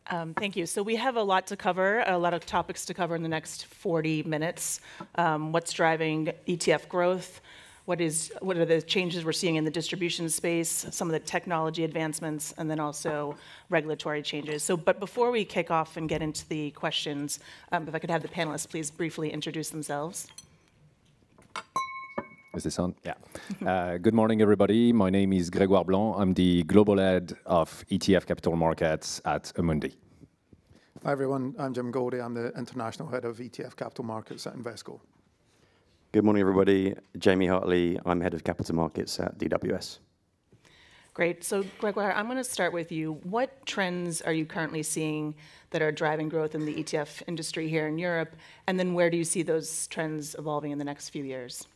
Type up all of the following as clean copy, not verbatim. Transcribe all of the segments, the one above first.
Thank you. So we have a lot to cover, a lot of topics to cover in the next 40 minutes. What's driving ETF growth? What are the changes we're seeing in the distribution space, some of the technology advancements, and then also regulatory changes. But before we kick off and get into the questions, if I could have the panelists please briefly introduce themselves. Is this on? Yeah. Good morning, everybody. My name is Grégoire Blanc. I'm the global head of ETF capital markets at Amundi. Hi, everyone. I'm Jim Goldie. I'm the international head of ETF capital markets at Invesco. Good morning, everybody. Jamie Hartley. I'm head of capital markets at DWS. Great. So, Grégoire, I'm going to start with you. What trends are you currently seeing that are driving growth in the ETF industry here in Europe? And then where do you see those trends evolving in the next few years?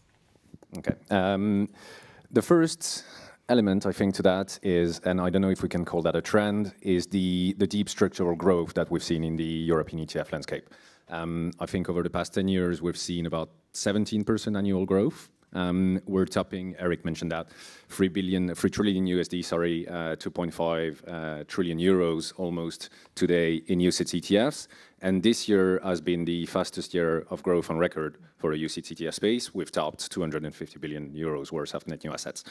Okay. The first element, I think, to that is, and I don't know if we can call that a trend, is the deep structural growth that we've seen in the European ETF landscape. I think over the past 10 years, we've seen about 17% annual growth. We're topping, Eric mentioned that, 3 trillion USD, 2.5 trillion euros almost today in UCITS ETFs. And this year has been the fastest year of growth on record for a UCITS ETF space. We've topped 250 billion euros worth of net new assets.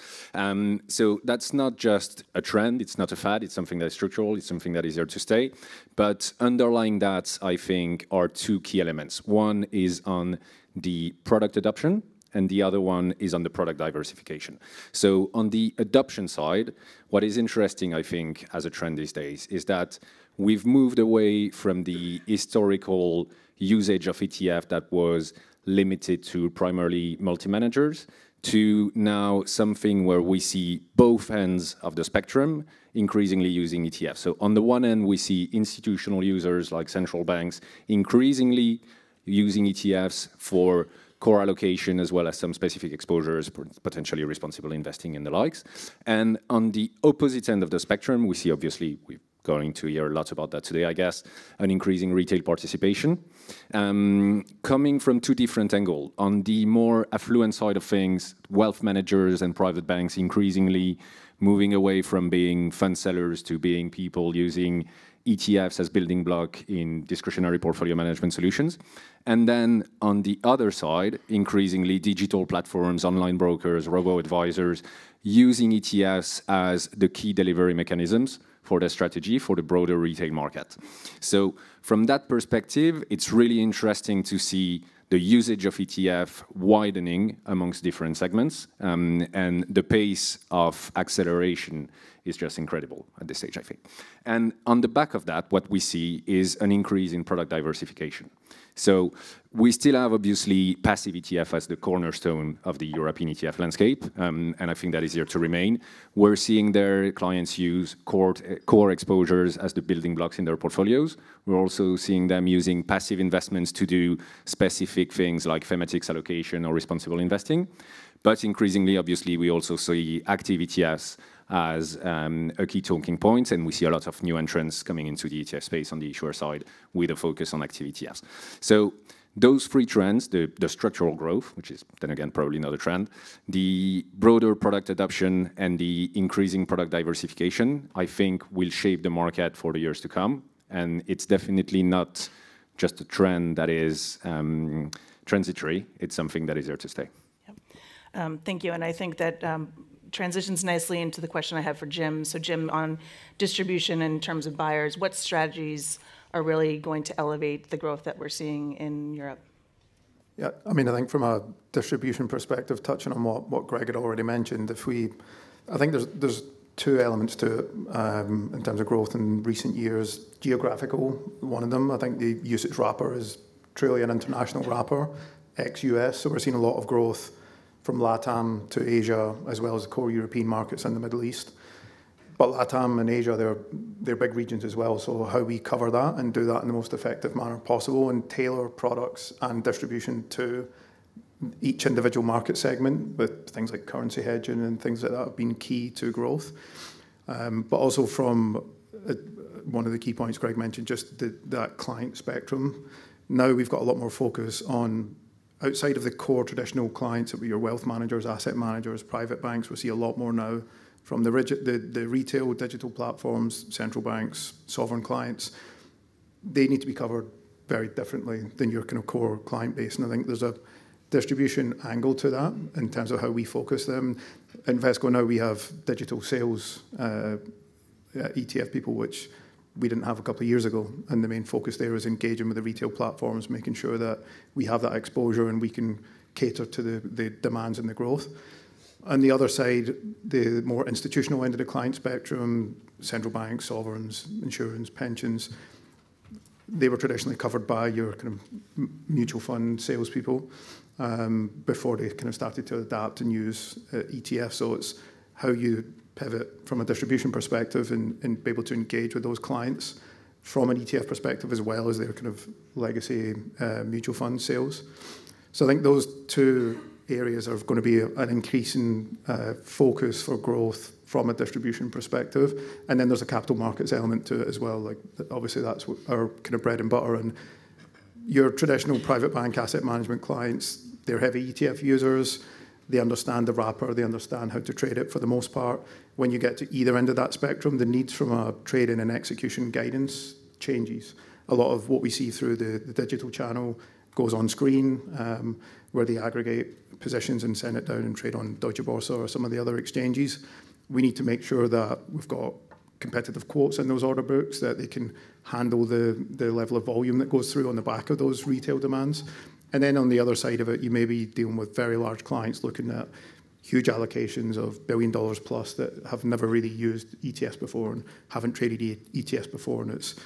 So that's not just a trend, it's not a fad, it's something that is structural, it's something that is here to stay. But underlying that, I think, are two key elements. One is on the product adoption, and the other one is on the product diversification. So on the adoption side, what is interesting, I think, as a trend these days, is that we've moved away from the historical usage of ETF that was limited to primarily multi-managers to now something where we see both ends of the spectrum increasingly using ETFs. So on the one end, we see institutional users like central banks increasingly using ETFs for core allocation as well as some specific exposures, potentially responsible investing and the likes. And on the opposite end of the spectrum, we see, obviously, we're going to hear a lot about that today, I guess, an increasing retail participation. Coming from two different angles. On the more affluent side of things, wealth managers and private banks increasingly moving away from being fund sellers to being people using ETFs as building block in discretionary portfolio management solutions. And then on the other side, increasingly digital platforms, online brokers, robo-advisors, using ETFs as the key delivery mechanisms for their strategy for the broader retail market. So from that perspective, it's really interesting to see the usage of ETF widening amongst different segments, and the pace of acceleration is just incredible at this stage, I think. And on the back of that, what we see is an increase in product diversification. So we still have, obviously, passive ETF as the cornerstone of the European ETF landscape, and I think that is here to remain. We're seeing their clients use core exposures as the building blocks in their portfolios. We're also seeing them using passive investments to do specific things like thematics allocation or responsible investing. But increasingly, obviously, we also see active ETFs as a key talking point, and we see a lot of new entrants coming into the ETF space on the issuer side with a focus on active ETFs. So those three trends, the structural growth, which is then again probably not a trend, the broader product adoption and the increasing product diversification, I think will shape the market for the years to come. And it's definitely not just a trend that is transitory, it's something that is here to stay. Yep. Thank you, and I think that transitions nicely into the question I have for Jim. So Jim, on distribution in terms of buyers, what strategies are really going to elevate the growth that we're seeing in Europe? Yeah, I mean, I think from a distribution perspective, touching on what Greg had already mentioned, I think there's two elements to it in terms of growth in recent years. Geographical, one of them. I think the UCITS wrapper is truly an international wrapper, ex-US, so we're seeing a lot of growth from LATAM to Asia, as well as the core European markets in the Middle East. But LATAM and Asia, they're big regions as well, so how we cover that and do that in the most effective manner possible and tailor products and distribution to each individual market segment with things like currency hedging and things like that have been key to growth. But also from one of the key points Greg mentioned, just that client spectrum. Now we've got a lot more focus on outside of the core traditional clients that were your wealth managers, asset managers, private banks. We see a lot more now from the retail digital platforms, central banks, sovereign clients. They need to be covered very differently than your kind of core client base. And I think there's a distribution angle to that in terms of how we focus them. At Invesco now we have digital sales ETF people, which we didn't have a couple of years ago. And the main focus there is engaging with the retail platforms, making sure that we have that exposure and we can cater to the demands and the growth. On the other side, the more institutional end of the client spectrum, central banks, sovereigns, insurance, pensions, they were traditionally covered by your kind of mutual fund salespeople before they kind of started to adapt and use ETFs. So it's how you pivot from a distribution perspective and be able to engage with those clients from an ETF perspective as well as their kind of legacy mutual fund sales. So I think those two areas are going to be an increasing focus for growth from a distribution perspective. And then there's a capital markets element to it as well. Like obviously that's our kind of bread and butter. And your traditional private bank asset management clients, they're heavy ETF users. They understand the wrapper. They understand how to trade it for the most part. When you get to either end of that spectrum, the needs from a trading and execution guidance changes. A lot of what we see through the digital channel goes on screen, where they aggregate positions and send it down and trade on Deutsche Börse or some of the other exchanges. We need to make sure that we've got competitive quotes in those order books, that they can handle the level of volume that goes through on the back of those retail demands. And then on the other side of it, you may be dealing with very large clients looking at huge allocations of $1 billion plus that have never really used ETFs before and haven't traded ETFs before. And it's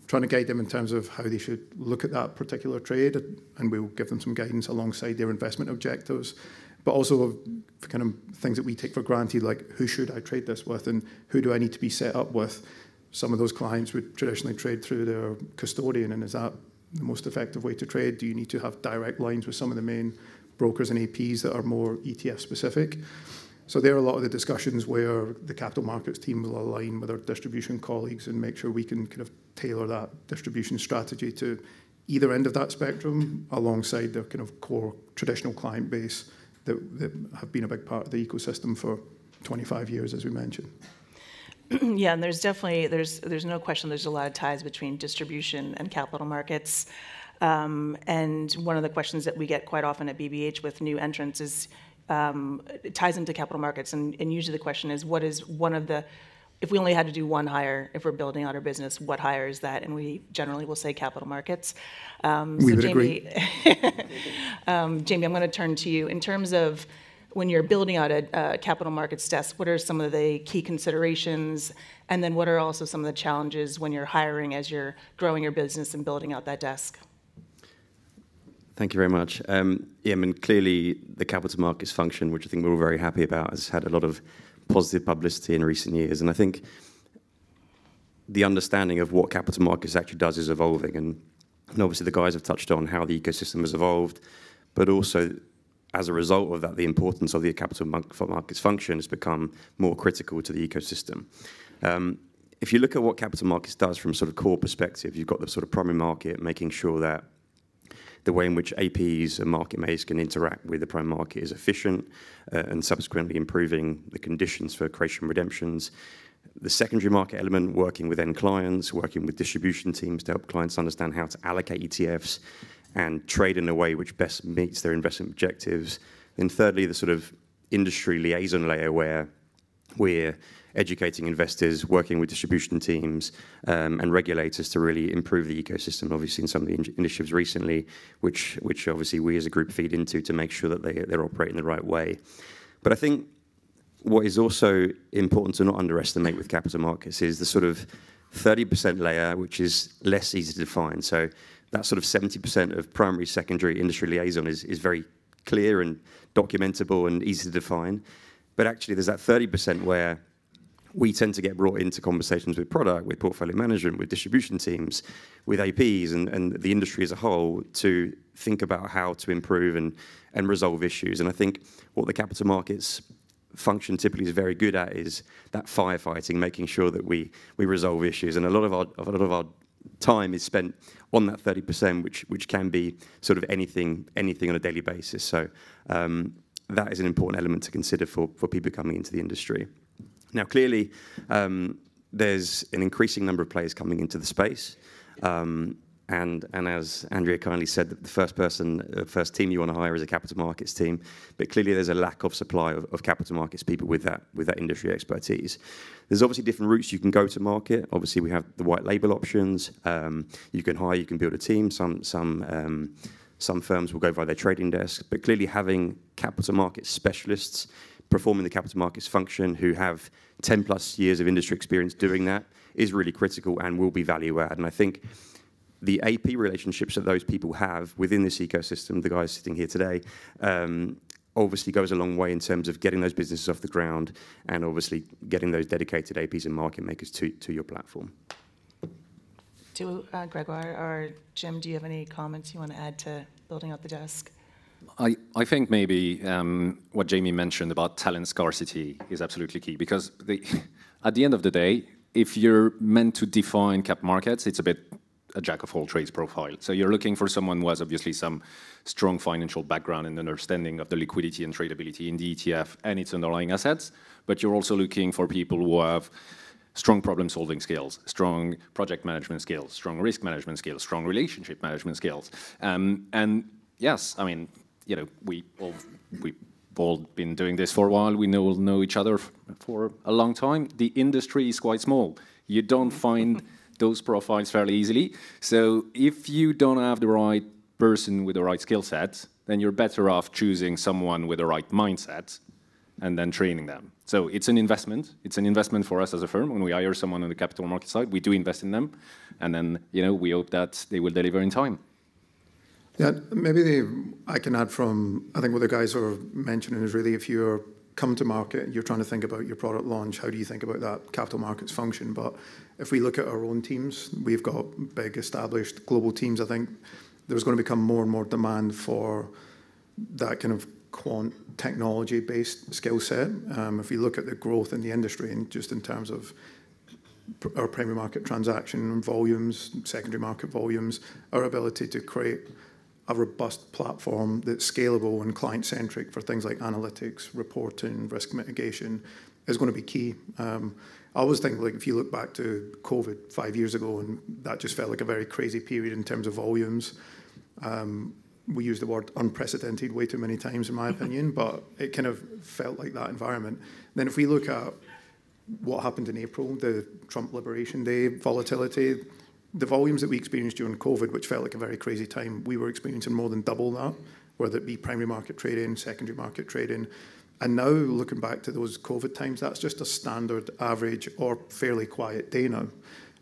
trying to guide them in terms of how they should look at that particular trade. And we'll give them some guidance alongside their investment objectives. But also kind of things that we take for granted, like who should I trade this with and who do I need to be set up with? Some of those clients would traditionally trade through their custodian, and is that the most effective way to trade? Do you need to have direct lines with some of the main brokers and APs that are more ETF specific? So there are a lot of the discussions where the capital markets team will align with our distribution colleagues and make sure we can kind of tailor that distribution strategy to either end of that spectrum alongside their kind of core traditional client base that have been a big part of the ecosystem for 25 years, as we mentioned. Yeah, and there's definitely, there's no question there's a lot of ties between distribution and capital markets. And one of the questions that we get quite often at BBH with new entrants is, it ties into capital markets. And usually the question is, what is one of the, if we only had to do one hire, if we're building out our business, what hire is that? And we generally will say capital markets. We would agree. Jamie, I'm going to turn to you. In terms of when you're building out a capital markets desk, what are some of the key considerations? And then what are also some of the challenges when you're hiring as you're growing your business and building out that desk? Thank you very much. Yeah, I mean, clearly the capital markets function, which I think we're all very happy about, has had a lot of positive publicity in recent years. And I think the understanding of what capital markets actually does is evolving. And obviously the guys have touched on how the ecosystem has evolved, but also as a result of that, the importance of the capital markets function has become more critical to the ecosystem. If you look at what capital markets does from sort of core perspective, you've got the sort of primary market, making sure that the way in which APs and market makers can interact with the primary market is efficient and subsequently improving the conditions for creation and redemptions. The secondary market element, working with end clients, working with distribution teams to help clients understand how to allocate ETFs and trade in a way which best meets their investment objectives. And thirdly, the sort of industry liaison layer where we're educating investors, working with distribution teams and regulators to really improve the ecosystem. Obviously, in some of the initiatives recently, which obviously we as a group feed into to make sure that they're operating the right way. But I think what is also important to not underestimate with capital markets is the sort of 30% layer, which is less easy to define. So that sort of 70% of primary, secondary, industry liaison is very clear and documentable and easy to define. But actually, there's that 30% where we tend to get brought into conversations with product, with portfolio management, with distribution teams, with APs and the industry as a whole to think about how to improve and resolve issues. And I think what the capital markets function typically is very good at is that firefighting, making sure that we resolve issues. And a lot of our time is spent on that 30%, which can be sort of anything on a daily basis. So that is an important element to consider for people coming into the industry. Now, clearly, there's an increasing number of players coming into the space. And as Andrea kindly said, the first team you want to hire is a capital markets team. But clearly, there's a lack of supply of capital markets people with that industry expertise. There's obviously different routes you can go to market. Obviously, we have the white label options. You can hire, you can build a team. Some firms will go via their trading desk. But clearly, having capital markets specialists performing the capital markets function who have 10 plus years of industry experience doing that is really critical and will be value add. And I think the AP relationships that those people have within this ecosystem, the guys sitting here today, obviously goes a long way in terms of getting those businesses off the ground and obviously getting those dedicated APs and market makers to your platform. Gregoire or Jim, do you have any comments you want to add to building out the desk? I think maybe what Jamie mentioned about talent scarcity is absolutely key, because at the end of the day, if you're meant to define cap markets, it's a bit a jack of all trades profile. So you're looking for someone who has obviously some strong financial background and understanding of the liquidity and tradability in the ETF and its underlying assets, but you're also looking for people who have strong problem-solving skills, strong project management skills, strong risk management skills, strong relationship management skills. And yes, I mean, you know, we've all been doing this for a while. We know each other for a long time. The industry is quite small. You don't find those profiles fairly easily. So if you don't have the right person with the right skill set, then you're better off choosing someone with the right mindset and then training them. So it's an investment. It's an investment for us as a firm. When we hire someone on the capital market side, we do invest in them. And then, you know, we hope that they will deliver in time. Yeah, maybe I can add from, I think what the guys are mentioning is really if you're come to market and you're trying to think about your product launch, how do you think about that capital markets function? But if we look at our own teams, we've got big established global teams. I think there's going to become more and more demand for that kind of quant technology-based skill set. If you look at the growth in the industry and just in terms of our primary market transaction volumes, secondary market volumes, our ability to create a robust platform that's scalable and client-centric for things like analytics, reporting, risk mitigation is going to be key. I always think, like, if you look back to COVID 5 years ago, and that just felt like a very crazy period in terms of volumes. We use the word unprecedented way too many times, in my opinion, but it kind of felt like that environment. Then if we look at what happened in April, the Trump Liberation Day volatility, the volumes that we experienced during COVID, which felt like a very crazy time, we were experiencing more than double that, whether it be primary market trading, secondary market trading. And now, looking back to those COVID times, that's just a standard average or fairly quiet day now.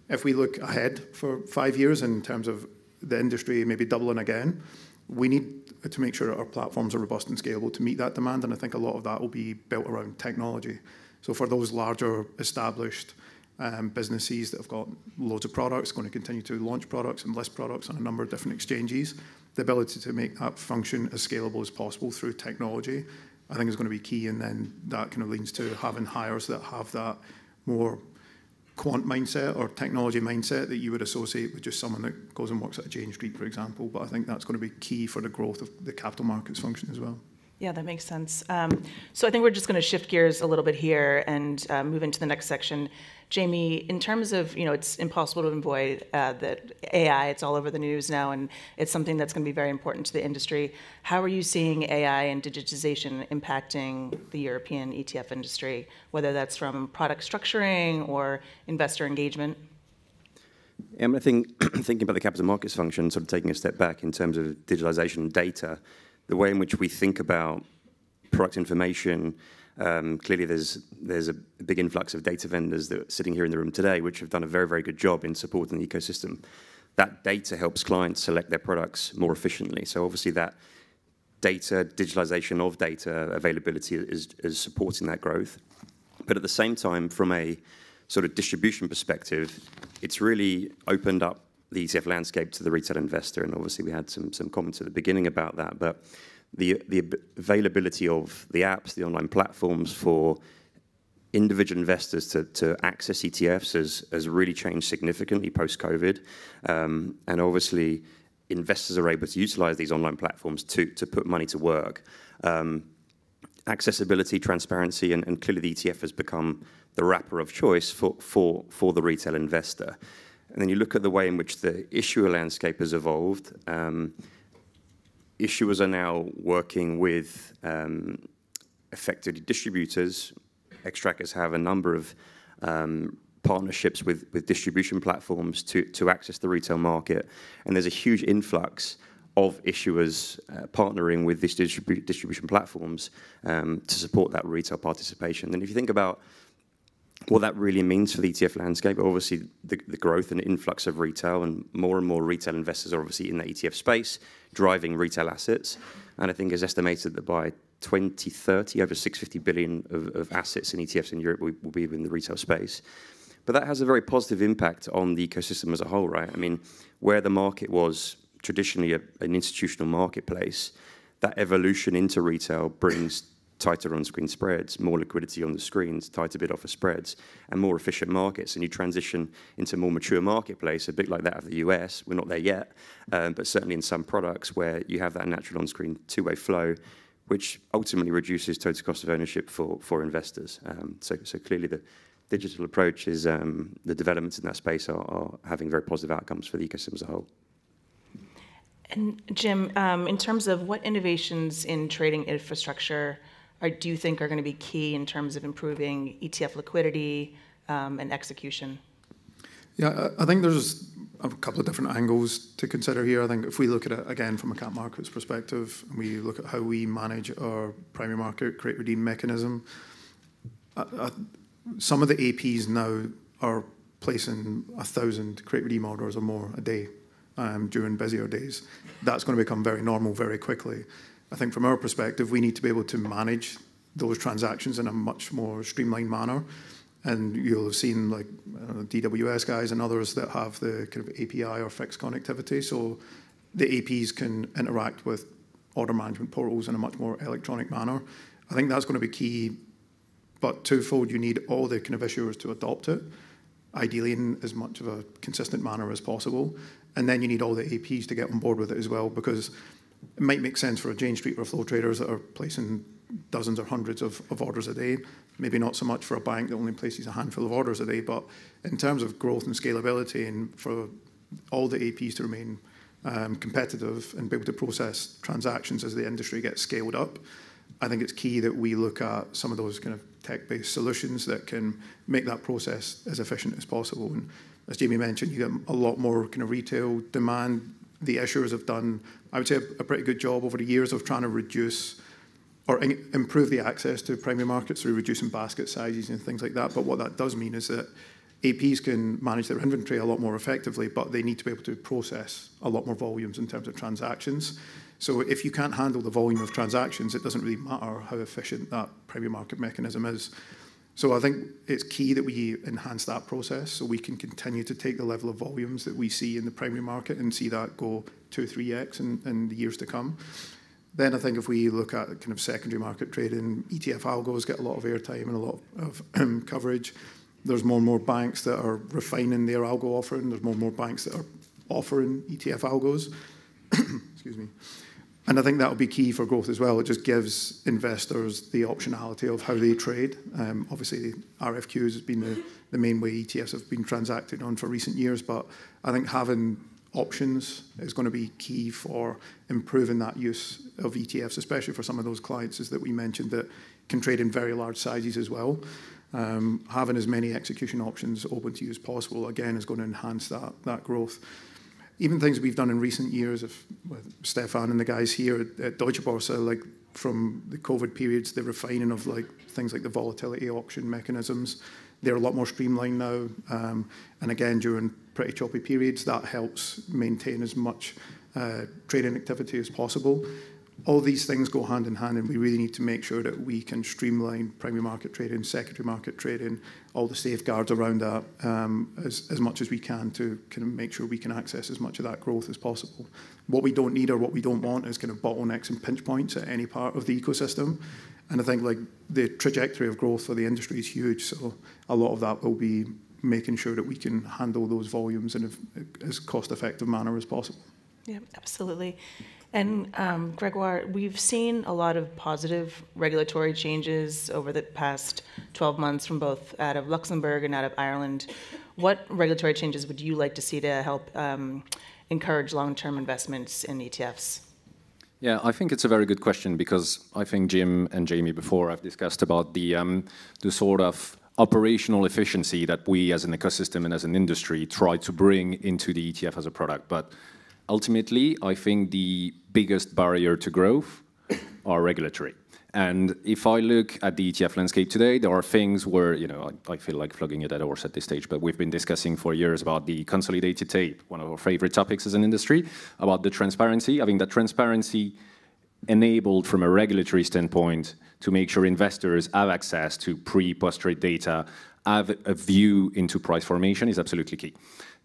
If we look ahead for 5 years in terms of the industry maybe doubling again, we need to make sure that our platforms are robust and scalable to meet that demand. And I think a lot of that will be built around technology. So for those larger established businesses that have got loads of products, going to continue to launch products and list products on a number of different exchanges, the ability to make that function as scalable as possible through technology, I think is going to be key. And then that kind of leads to having hires that have that more quant mindset or technology mindset that you would associate with just someone that goes and works at a Jane Street, for example. But I think that's going to be key for the growth of the capital markets function as well. Yeah, that makes sense. So I think we're just going to shift gears a little bit here and move into the next section. Jamie, in terms of, you know, it's impossible to avoid that AI, it's all over the news now, and it's something that's going to be very important to the industry. How are you seeing AI and digitization impacting the European ETF industry, whether that's from product structuring or investor engagement? I think thinking about the capital markets function, sort of taking a step back in terms of digitalization and data, the way in which we think about product information, clearly there's a big influx of data vendors that are sitting here in the room today, which have done a very, very good job in supporting the ecosystem. That data helps clients select their products more efficiently. So obviously that data, digitalization of data availability is supporting that growth. But at the same time, from a sort of distribution perspective, it's really opened up the ETF landscape to the retail investor, and obviously we had some comments at the beginning about that, but the availability of the apps, the online platforms for individual investors to access ETFs has really changed significantly post-COVID, and obviously investors are able to utilize these online platforms to put money to work. accessibility, transparency, and clearly the ETF has become the wrapper of choice for the retail investor. And then you look at the way in which the issuer landscape has evolved. Issuers are now working with effectively distributors. Xtrackers have a number of partnerships with distribution platforms to access the retail market. And there's a huge influx of issuers partnering with these distribution platforms to support that retail participation. And if you think about what that really means for the ETF landscape, obviously the growth and influx of retail, and more retail investors are obviously in the ETF space, driving retail assets. And I think it's estimated that by 2030, over 650 billion of assets in ETFs in Europe will be in the retail space. But that has a very positive impact on the ecosystem as a whole, right? I mean, where the market was traditionally an institutional marketplace, that evolution into retail brings tighter on-screen spreads, more liquidity on the screens, tighter bid-offer spreads, and more efficient markets. And you transition into a more mature marketplace, a bit like that of the US. We're not there yet, but certainly in some products where you have that natural on-screen two-way flow, which ultimately reduces total cost of ownership for investors. So clearly the digital approach is, the developments in that space are having very positive outcomes for the ecosystem as a whole. And Jim, in terms of what innovations in trading infrastructure do you think are going to be key in terms of improving ETF liquidity and execution? Yeah, I think there's a couple of different angles to consider here. I think if we look at it again from a cap markets perspective, and we look at how we manage our primary market create redeem mechanism, some of the APs now are placing 1,000 create redeem orders or more a day during busier days. That's going to become very normal very quickly. I think from our perspective, we need to be able to manage those transactions in a much more streamlined manner. And you'll have seen like DWS guys and others that have the kind of API or fixed connectivity. So the APs can interact with order management portals in a much more electronic manner. I think that's going to be key, but twofold, you need all the kind of issuers to adopt it, ideally in as much of a consistent manner as possible. And then you need all the APs to get on board with it as well, because it might make sense for a Jane Street or flow traders that are placing dozens or hundreds of orders a day. Maybe not so much for a bank that only places a handful of orders a day, but in terms of growth and scalability and for all the APs to remain competitive and be able to process transactions as the industry gets scaled up, I think it's key that we look at some of those kind of tech-based solutions that can make that process as efficient as possible. And as Jamie mentioned, you get a lot more kind of retail demand. The issuers have done, I would say, a pretty good job over the years of trying to reduce or improve the access to primary markets through reducing basket sizes and things like that. But what that does mean is that APs can manage their inventory a lot more effectively, but they need to be able to process a lot more volumes in terms of transactions. So if you can't handle the volume of transactions, it doesn't really matter how efficient that primary market mechanism is. So I think it's key that we enhance that process so we can continue to take the level of volumes that we see in the primary market and see that go 2-3x in the years to come. Then I think if we look at kind of secondary market trading, ETF algos get a lot of airtime and a lot of coverage. There's more and more banks that are refining their algo offering. There's more and more banks that are offering ETF algos. Excuse me. And I think that will be key for growth as well. It just gives investors the optionality of how they trade. Obviously, RFQs has been the main way ETFs have been transacted on for recent years, but I think having options is going to be key for improving that use of ETFs, especially for some of those clients that we mentioned that can trade in very large sizes as well. Having as many execution options open to you as possible, again, is going to enhance that growth. Even things we've done in recent years, with Stefan and the guys here at Deutsche Börse, like from the COVID periods, the refining of like things like the volatility auction mechanisms, they're a lot more streamlined now. And again, during pretty choppy periods, that helps maintain as much trading activity as possible. All these things go hand in hand, and we really need to make sure that we can streamline primary market trading, secondary market trading, all the safeguards around that as much as we can to kind of make sure we can access as much of that growth as possible. What we don't need or what we don't want is kind of bottlenecks and pinch points at any part of the ecosystem. And I think like the trajectory of growth for the industry is huge, so a lot of that will be making sure that we can handle those volumes in as cost-effective manner as possible. Yeah, absolutely. And Gregoire, we've seen a lot of positive regulatory changes over the past 12 months from both out of Luxembourg and out of Ireland. What regulatory changes would you like to see to help encourage long-term investments in ETFs? Yeah, I think it's a very good question because I think Jim and Jamie before have discussed about the sort of operational efficiency that we as an ecosystem and as an industry try to bring into the ETF as a product. But ultimately, I think the biggest barrier to growth are regulatory. And if I look at the ETF landscape today, there are things where, you know, I feel like flogging a dead horse at this stage, but we've been discussing for years about the consolidated tape, one of our favorite topics as an industry, about the transparency. I think that transparency enabled from a regulatory standpoint to make sure investors have access to post-trade data, have a view into price formation is absolutely key.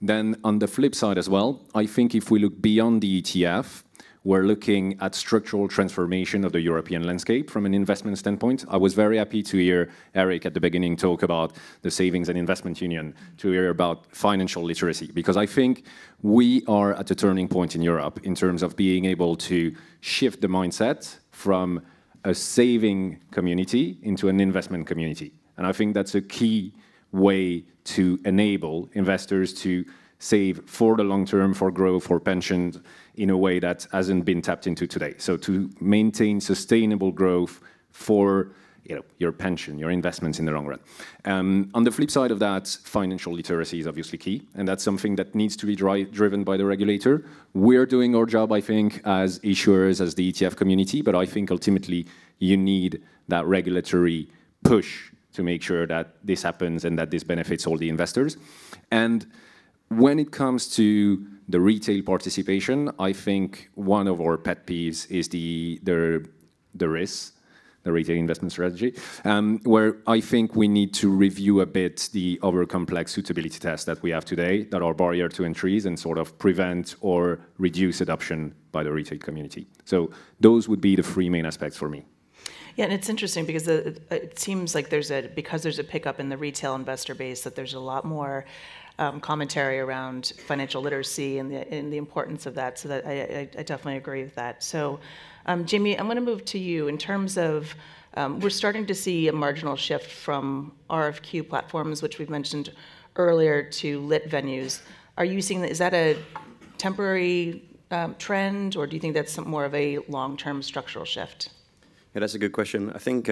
Then on the flip side as well, I think if we look beyond the ETF, we're looking at structural transformation of the European landscape from an investment standpoint. I was very happy to hear Eric at the beginning talk about the Savings and Investment Union, to hear about financial literacy, because I think we are at a turning point in Europe in terms of being able to shift the mindset from a saving community into an investment community. And I think that's a key way to enable investors to save for the long term, for growth, for pensions, in a way that hasn't been tapped into today. So to maintain sustainable growth for your pension, your investments in the long run. On the flip side of that, financial literacy is obviously key, and that's something that needs to be driven by the regulator. We're doing our job, I think, as issuers, as the ETF community, but I think ultimately you need that regulatory push to make sure that this happens and that this benefits all the investors. And when it comes to the retail participation, I think one of our pet peeves is the RIS, the retail investment strategy, where I think we need to review a bit the over-complex suitability tests that we have today that are barrier to entries and sort of prevent or reduce adoption by the retail community. So those would be the three main aspects for me. Yeah, and it's interesting because it seems like because there's a pickup in the retail investor base, that there's a lot more commentary around financial literacy and the importance of that. So that I definitely agree with that. So, Jamie, I'm going to move to you in terms of we're starting to see a marginal shift from RFQ platforms, which we've mentioned earlier, to lit venues. Are you seeing that? Is that a temporary trend, or do you think that's more of a long-term structural shift? Yeah, that's a good question. I think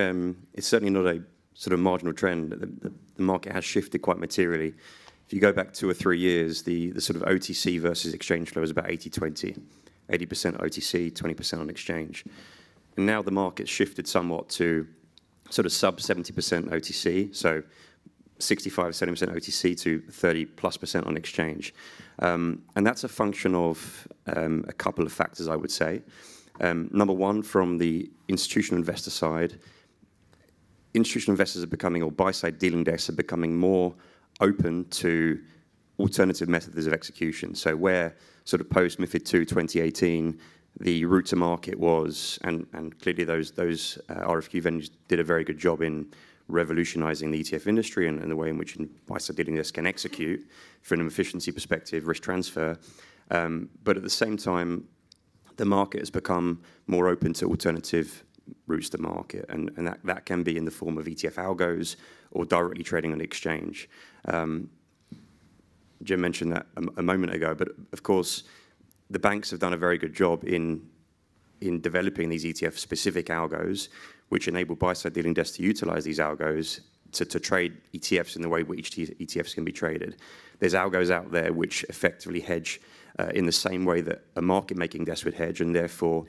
it's certainly not a sort of marginal trend. The market has shifted quite materially. If you go back 2 or 3 years, the sort of OTC versus exchange flow is about 80-20. 80% OTC, 20% on exchange. And now the market's shifted somewhat to sort of sub 70% OTC, so 65-70% OTC to 30+% on exchange. And that's a function of a couple of factors, I would say. Number one, from the institutional investor side, institutional investors are becoming, or buy-side dealing desks are becoming more open to alternative methods of execution. So where sort of post-MiFID II 2018, the route to market was, and clearly those RFQ venues did a very good job in revolutionizing the ETF industry and the way in which buy-side dealing desks can execute from an efficiency perspective, risk transfer. But at the same time, the market has become more open to alternative routes to market, and that can be in the form of ETF algos or directly trading on the exchange. Jim mentioned that a moment ago, but of course, the banks have done a very good job in developing these ETF-specific algos, which enable buy-side dealing desks to utilize these algos to trade ETFs in the way which ETFs can be traded. There's algos out there which effectively hedge in the same way that a market-making desk would hedge, and therefore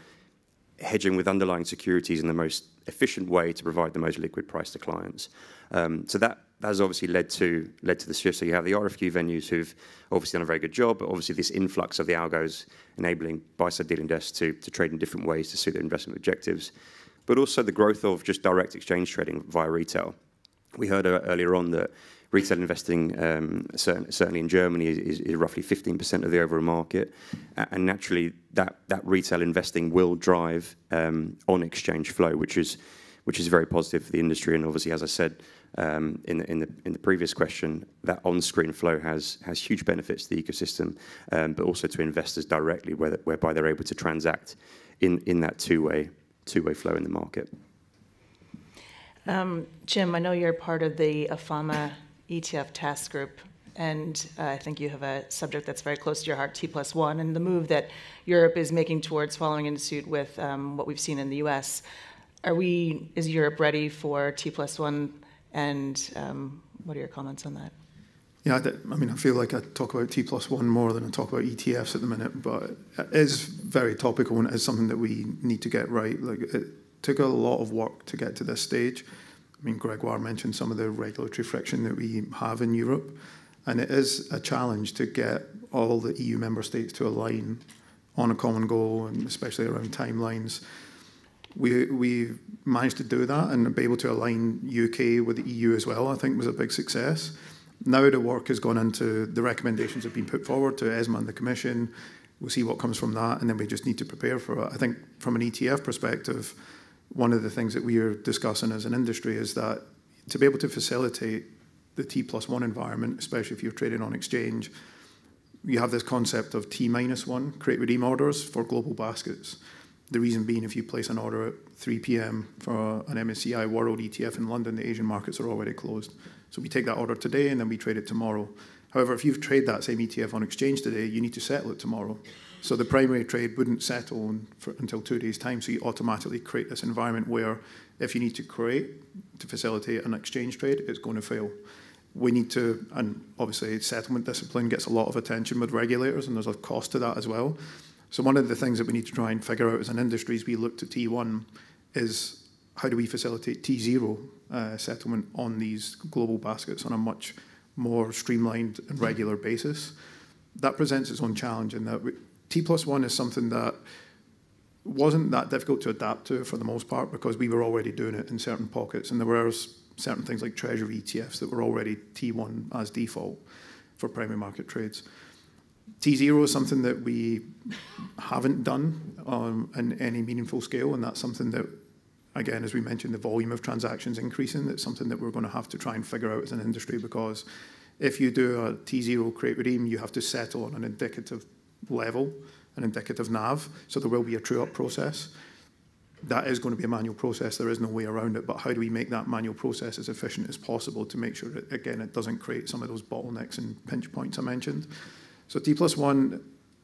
hedging with underlying securities in the most efficient way to provide the most liquid price to clients. So that has obviously led to the shift. So you have the RFQ venues who've obviously done a very good job, but obviously this influx of the algos enabling buy-side dealing desks to trade in different ways to suit their investment objectives, but also the growth of just direct exchange trading via retail. We heard earlier on that retail investing, certainly in Germany, is roughly 15% of the overall market, and naturally that retail investing will drive on-exchange flow, which is very positive for the industry. And obviously, as I said, in the previous question, that on-screen flow has huge benefits to the ecosystem, but also to investors directly, whereby they're able to transact in that two-way flow in the market. Jim, I know you're part of the AFAMA ETF task group, and I think you have a subject that's very close to your heart, T+1, and the move that Europe is making towards following in suit with what we've seen in the US. Is Europe ready for T+1, and what are your comments on that? Yeah, I mean, I feel like I talk about T+1 more than I talk about ETFs at the minute, but it is very topical and it is something that we need to get right. Like, it took a lot of work to get to this stage. I mean, Gregoire mentioned some of the regulatory friction that we have in Europe, and it is a challenge to get all the EU member states to align on a common goal, and especially around timelines. We managed to do that and be able to align UK with the EU as well, I think was a big success. Now the work has gone into, the recommendations have been put forward to ESMA and the Commission. We'll see what comes from that, and then we just need to prepare for it. I think from an ETF perspective, one of the things that we are discussing as an industry is that to be able to facilitate the T+1 environment, especially if you're trading on exchange, you have this concept of T-1 create redeem orders for global baskets. The reason being, if you place an order at 3 p.m. for an MSCI World ETF in London, the Asian markets are already closed. So we take that order today and then we trade it tomorrow. However, if you trade that same ETF on exchange today, you need to settle it tomorrow. So the primary trade wouldn't settle until 2 days' time. So you automatically create this environment where if you need to facilitate an exchange trade, it's going to fail. We need to, and obviously settlement discipline gets a lot of attention with regulators, and there's a cost to that as well. So one of the things that we need to try and figure out as an industry as we look to T1 is how do we facilitate T0 settlement on these global baskets on a much more streamlined and regular basis. That presents its own challenge in that T+1 is something that wasn't that difficult to adapt to for the most part because we were already doing it in certain pockets, and there were certain things like treasury ETFs that were already T1 as default for primary market trades. T0 is something that we haven't done in any meaningful scale, and that's something that, again, as we mentioned, the volume of transactions increasing. That's something that we're going to have to try and figure out as an industry, because if you do a T0 create redeem, you have to settle on an indicative level, an indicative NAV, so there will be a true-up process. That is going to be a manual process. There is no way around it, but how do we make that manual process as efficient as possible to make sure that, again, it doesn't create some of those bottlenecks and pinch points I mentioned? So T+1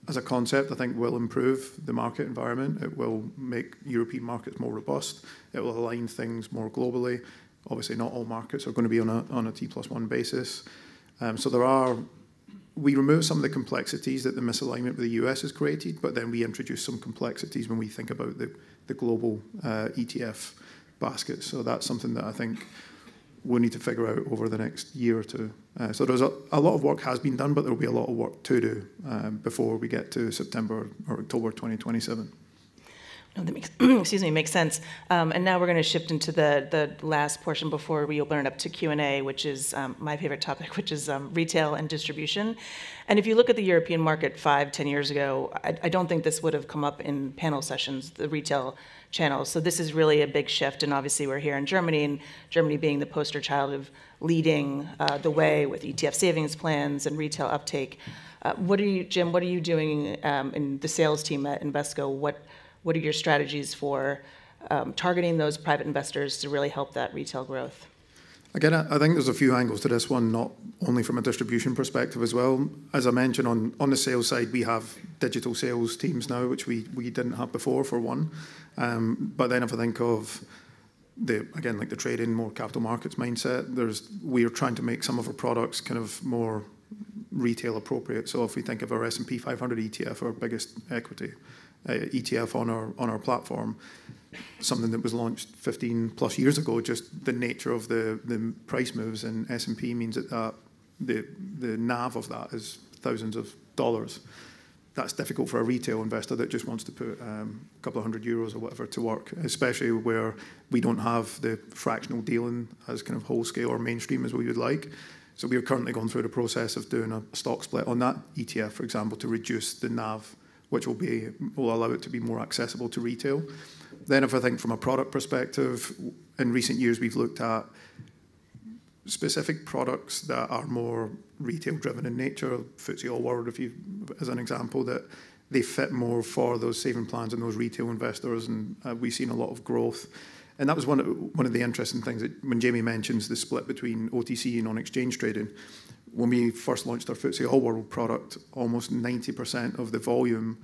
as a concept, I think, will improve the market environment. It will make European markets more robust. It will align things more globally. Obviously, not all markets are going to be on a T+1 basis. We remove some of the complexities that the misalignment with the US has created, but then we introduce some complexities when we think about the global ETF basket. So that's something that I think we'll need to figure out over the next year or two. So there's a lot of work has been done, but there will be a lot of work to do before we get to September or October 2027. No, that makes sense. And now we're going to shift into the last portion before we open it up to Q&A, which is my favorite topic, which is retail and distribution. And if you look at the European market 5-10 years ago, I don't think this would have come up in panel sessions, the retail channels. So this is really a big shift, and obviously we're here in Germany, and Germany being the poster child of leading the way with ETF savings plans and retail uptake. Jim, what are you doing in the sales team at Invesco? What are your strategies for targeting those private investors to really help that retail growth? Again, I think there's a few angles to this one, not only from a distribution perspective as well. As I mentioned, on the sales side, we have digital sales teams now, which we didn't have before, for one. But then if I think of the trading, more capital markets mindset, we are trying to make some of our products kind of more retail appropriate. So if we think of our S&P 500 ETF, our biggest equity ETF on our platform, something that was launched 15 plus years ago, just the nature of the price moves in S&P means that the NAV of that is thousands of dollars. That's difficult for a retail investor that just wants to put a couple of €100 or whatever to work, especially where we don't have the fractional dealing as kind of whole scale or mainstream as we would like. So we are currently going through the process of doing a stock split on that ETF, for example, to reduce the NAV, which will allow it to be more accessible to retail. Then if I think from a product perspective, in recent years we've looked at specific products that are more retail-driven in nature, FTSE All World, as an example, that they fit more for those saving plans and those retail investors, and we've seen a lot of growth. And that was one of the interesting things that when Jamie mentions the split between OTC and on-exchange trading. When we first launched our FTSE All World product, almost 90% of the volume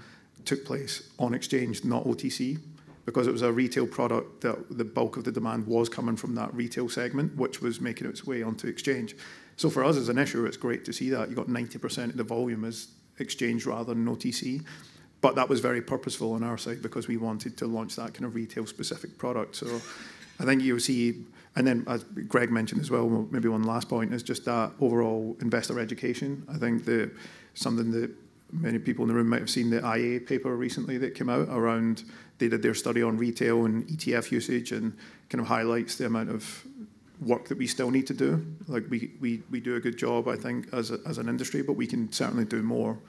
took place on exchange, not OTC, because it was a retail product that the bulk of the demand was coming from that retail segment, which was making its way onto exchange. So for us as an issuer, it's great to see that. You got 90% of the volume as exchange rather than OTC. But that was very purposeful on our side because we wanted to launch that kind of retail-specific product. So I think you'll see, and then as Greg mentioned as well, maybe one last point is just that overall investor education. I think something that many people in the room might have seen, the IA paper recently that came out around, they did their study on retail and ETF usage and kind of highlights the amount of work that we still need to do. Like we do a good job, I think, as an industry, but we can certainly do more.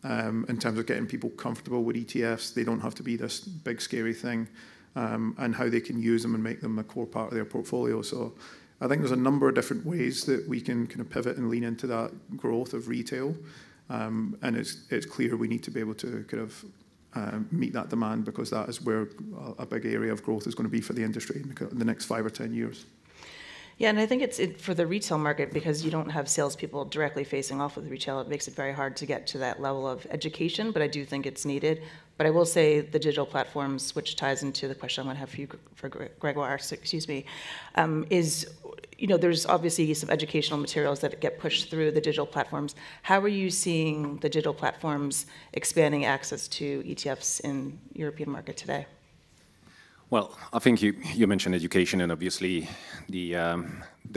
In terms of getting people comfortable with ETFs, they don't have to be this big scary thing, and how they can use them and make them a core part of their portfolio. So I think there's a number of different ways that we can kind of pivot and lean into that growth of retail, and it's clear we need to be able to kind of meet that demand, because that is where a big area of growth is going to be for the industry in the next 5 or 10 years. Yeah, and I think it's for the retail market, because you don't have salespeople directly facing off with retail. It makes it very hard to get to that level of education, but I do think it's needed. But I will say the digital platforms, which ties into the question I'm going to have for you, for Gregoire, excuse me, is, there's obviously some educational materials that get pushed through the digital platforms. How are you seeing the digital platforms expanding access to ETFs in European market today? Well, I think you mentioned education, and obviously the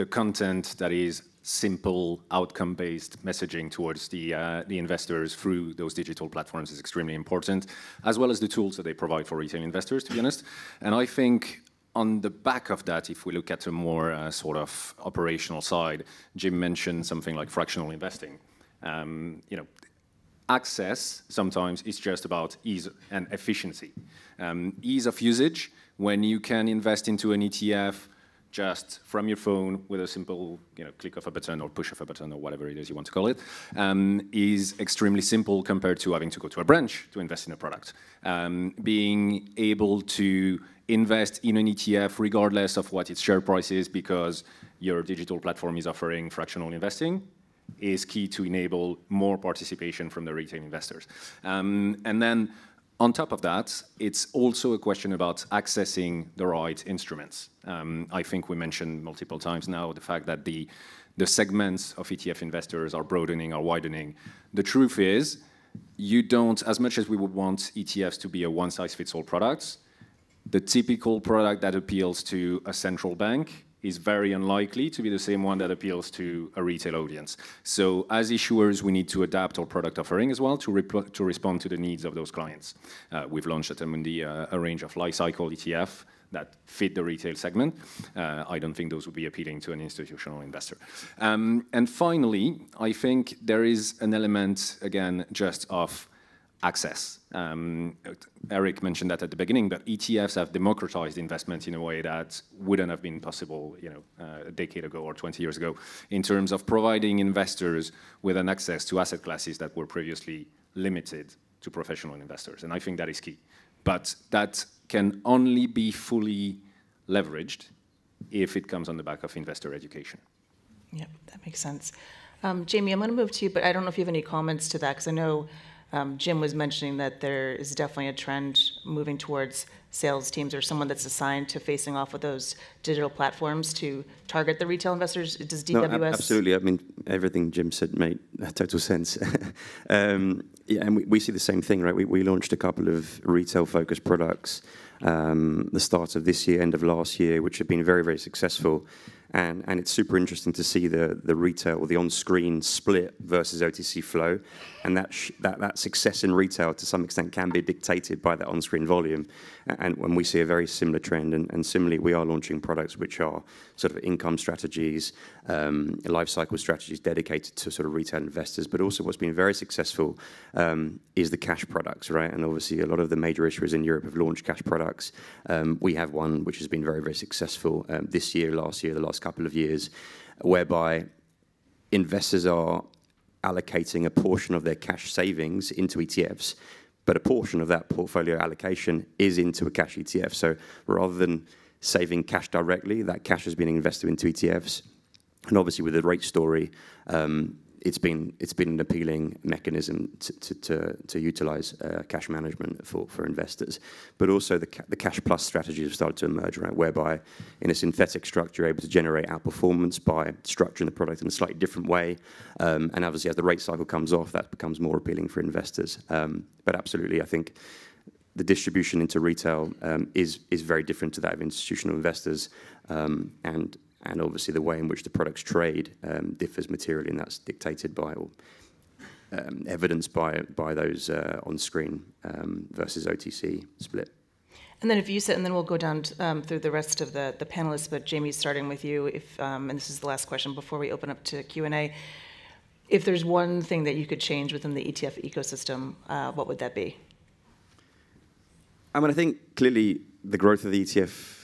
content that is simple, outcome-based messaging towards the investors through those digital platforms is extremely important, as well as the tools that they provide for retail investors, to be honest. And I think on the back of that, if we look at a more sort of operational side, Jim mentioned something like fractional investing. Access sometimes is just about ease and efficiency. Ease of usage, when you can invest into an ETF just from your phone with a simple click of a button or push of a button or whatever it is you want to call it, is extremely simple compared to having to go to a branch to invest in a product. Being able to invest in an ETF regardless of what its share price is, because your digital platform is offering fractional investing, is key to enable more participation from the retail investors. And then on top of that, it's also a question about accessing the right instruments. I think we mentioned multiple times now the fact that the segments of ETF investors are broadening, are widening. The truth is, you don't, as much as we would want ETFs to be a one-size-fits-all product, the typical product that appeals to a central bank is very unlikely to be the same one that appeals to a retail audience. So as issuers, we need to adapt our product offering as well to respond to the needs of those clients. We've launched at Amundi a range of life cycle ETF that fit the retail segment. I don't think those would be appealing to an institutional investor. And finally, I think there is an element, again, just of access. Eric mentioned that at the beginning, but ETFs have democratized investment in a way that wouldn't have been possible, a decade ago or 20 years ago, in terms of providing investors with an access to asset classes that were previously limited to professional investors. And I think that is key. But that can only be fully leveraged if it comes on the back of investor education. Yeah, that makes sense. Jamie, I'm going to move to you, but I don't know if you have any comments to that, because I know Jim was mentioning that there is definitely a trend moving towards sales teams or someone that's assigned to facing off with those digital platforms to target the retail investors. Does DWS? No, absolutely. I mean, everything Jim said made total sense. Yeah, and we see the same thing, right? We launched a couple of retail-focused products the start of this year, end of last year, which have been very, very successful. And it's super interesting to see the retail or the on-screen split versus OTC flow, and that success in retail to some extent can be dictated by that on-screen volume. And when we see a very similar trend, and similarly, we are launching products which are sort of income strategies, life cycle strategies dedicated to sort of retail investors. But also, what's been very successful is the cash products, right? And obviously, a lot of the major issuers in Europe have launched cash products. We have one which has been very, very successful this year, last year, the last couple of years. whereby investors are allocating a portion of their cash savings into ETFs, but a portion of that portfolio allocation is into a cash ETF. So rather than saving cash directly, that cash has been invested into ETFs. And obviously with the rate story, it's been an appealing mechanism to utilize cash management for investors. But also the cash plus strategies have started to emerge, right, whereby in a synthetic structure you're able to generate outperformance by structuring the product in a slightly different way. And obviously as the rate cycle comes off, that becomes more appealing for investors. But absolutely, I think the distribution into retail is very different to that of institutional investors. And obviously the way in which the products trade differs materially, and that's dictated by or evidenced by those on-screen versus OTC split. And then if you sit, and then we'll go down through the rest of the panelists, but Jamie, starting with you, and this is the last question before we open up to Q&A, if there's one thing that you could change within the ETF ecosystem, what would that be? I mean, I think clearly the growth of the ETF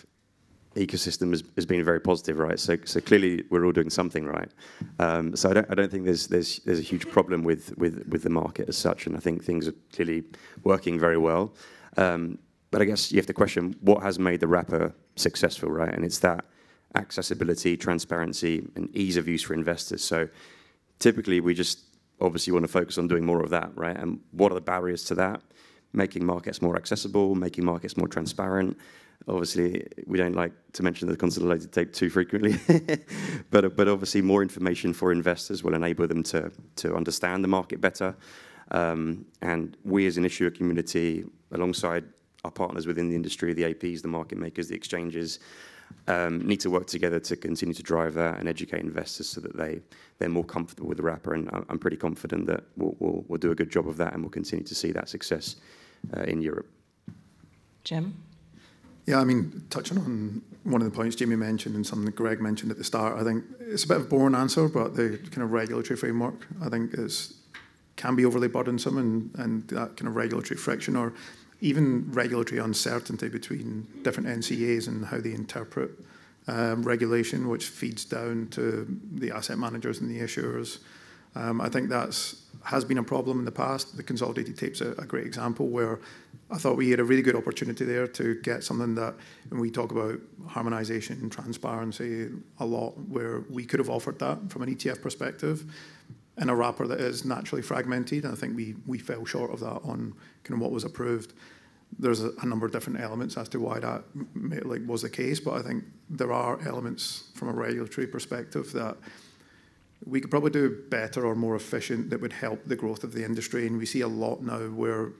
ecosystem has been very positive, right? So clearly we're all doing something right. So I don't think there's a huge problem with the market as such, and I think things are clearly working very well. But I guess you have to question what has made the wrapper successful, right? And it's that accessibility, transparency, and ease of use for investors. So typically we just obviously want to focus on doing more of that, right? And what are the barriers to that? Making markets more accessible, making markets more transparent. Obviously, we don't like to mention the consolidated tape too frequently, but obviously more information for investors will enable them to understand the market better. And we as an issuer community, alongside our partners within the industry, the APs, the market makers, the exchanges, need to work together to continue to drive that and educate investors so that they're more comfortable with the wrapper. And I'm pretty confident that we'll do a good job of that, and we'll continue to see that success in Europe. Jim? Yeah, I mean, touching on one of the points Jamie mentioned and something that Greg mentioned at the start, I think it's a bit of a boring answer, but the kind of regulatory framework, I think, can be overly burdensome, and that kind of regulatory friction or even regulatory uncertainty between different NCAs and how they interpret regulation, which feeds down to the asset managers and the issuers. I think has been a problem in the past. The consolidated tape's a great example where I thought we had a really good opportunity there to get something that, when we talk about harmonization and transparency a lot, where we could have offered that from an ETF perspective in a wrapper that is naturally fragmented. And I think we fell short of that on kind of what was approved. There's a number of different elements as to why that was the case, but I think there are elements from a regulatory perspective that we could probably do better or more efficient that would help the growth of the industry. And we see a lot now where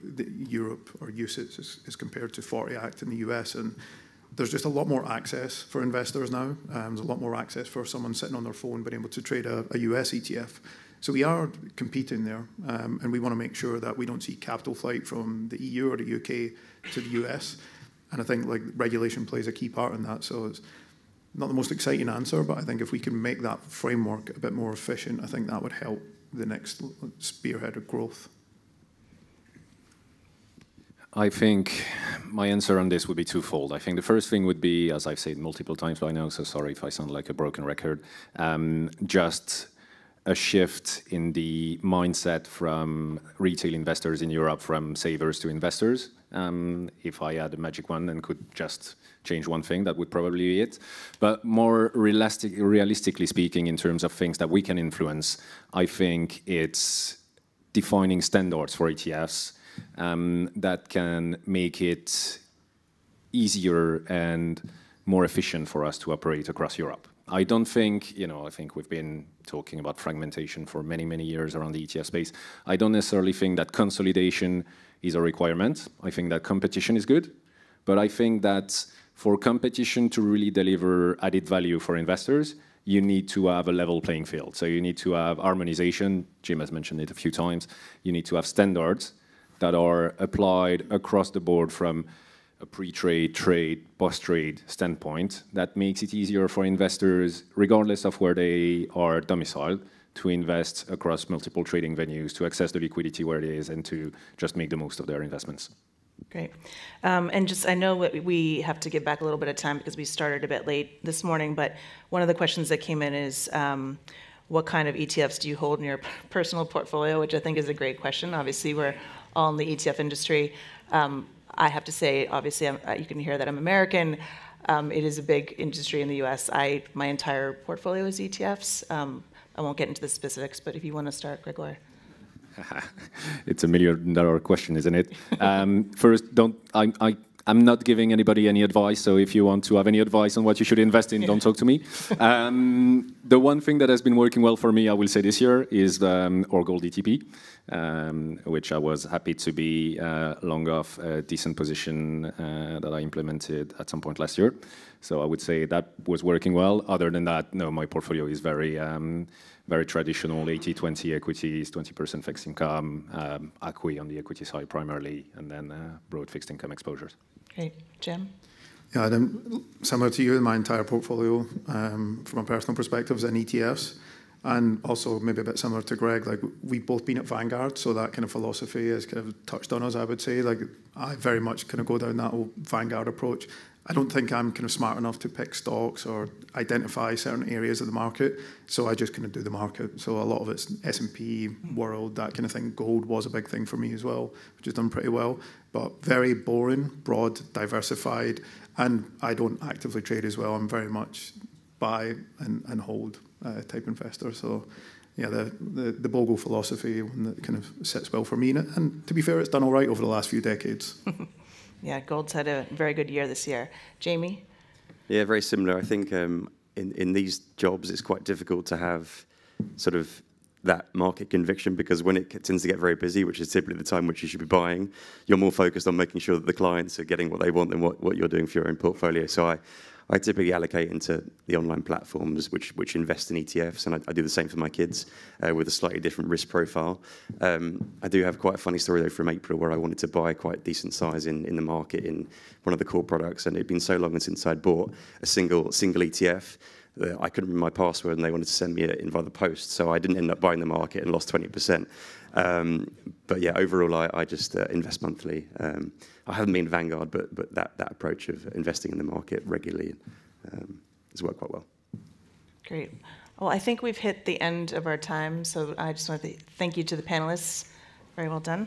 Europe or UCITS is compared to 40 Act in the US, and there's just a lot more access for investors now. There's a lot more access for someone sitting on their phone being able to trade a US ETF. So we are competing there, and we want to make sure that we don't see capital flight from the EU or the UK to the US. And I think regulation plays a key part in that. So it's not the most exciting answer, but I think if we can make that framework a bit more efficient, I think that would help the next spearhead of growth. I think my answer on this would be twofold. I think the first thing would be, as I've said multiple times by now, so sorry if I sound like a broken record, just a shift in the mindset from retail investors in Europe, from savers to investors. If I had a magic wand and could just change one thing, that would probably be it. But more realistically speaking, in terms of things that we can influence, I think it's defining standards for ETFs that can make it easier and more efficient for us to operate across Europe. I don't think, I think we've been talking about fragmentation for many, many years around the ETF space. I don't necessarily think that consolidation is a requirement. I think that competition is good. But I think that for competition to really deliver added value for investors, you need to have a level playing field. So you need to have harmonization. Jim has mentioned it a few times. You need to have standards that are applied across the board from a pre-trade, trade, post-trade standpoint that makes it easier for investors, regardless of where they are domiciled, to invest across multiple trading venues, to access the liquidity where it is, and to just make the most of their investments. Great. And just, I know we have to give back a little bit of time because we started a bit late this morning, but one of the questions that came in is, what kind of ETFs do you hold in your personal portfolio, which I think is a great question. Obviously, we're all in the ETF industry. I have to say, obviously, you can hear that I'm American. It is a big industry in the US. My entire portfolio is ETFs. I won't get into the specifics, but if you want to start, Grégoire. It's $1 million question, isn't it? First, I'm not giving anybody any advice, so if you want to have any advice on what you should invest in, don't talk to me. The one thing that has been working well for me, I will say this year, is our gold ETP, which I was happy to be long off a decent position that I implemented at some point last year. So I would say that was working well. Other than that, no, my portfolio is very traditional, 80-20 equities, 20% fixed income, ACWI on the equity side primarily, and then broad fixed income exposures. Great. Jim? Yeah, similar to you, my entire portfolio, from a personal perspective, is in ETFs. And also maybe a bit similar to Greg, like we've both been at Vanguard, so that kind of philosophy has kind of touched on us, I would say. Like I very much kind of go down that old Vanguard approach. I don't think I'm kind of smart enough to pick stocks or identify certain areas of the market, so I just kind of do the market. So a lot of it's S&P, World, that kind of thing. Gold was a big thing for me as well, which has done pretty well, but very boring, broad, diversified, and I don't actively trade as well. I'm very much buy and hold type investor. So yeah, the BOGO philosophy, one that kind of sits well for me. And to be fair, it's done all right over the last few decades. Yeah, gold's had a very good year this year. Jamie? Yeah, very similar. I think in these jobs, it's quite difficult to have sort of that market conviction, because when it tends to get very busy, which is typically the time which you should be buying, you're more focused on making sure that the clients are getting what they want than what you're doing for your own portfolio. So I typically allocate into the online platforms which invest in ETFs, and I do the same for my kids with a slightly different risk profile. I do have quite a funny story though from April, where I wanted to buy quite decent size in the market in one of the core products, and it'd been so long since I'd bought a single ETF that I couldn't remember my password, and they wanted to send me it in via the post, so I didn't end up buying the market and lost 20%. But yeah, overall, I just invest monthly. I haven't been Vanguard, but that approach of investing in the market regularly has worked quite well. Great. Well, I think we've hit the end of our time, so I just want to thank you to the panelists. Very well done.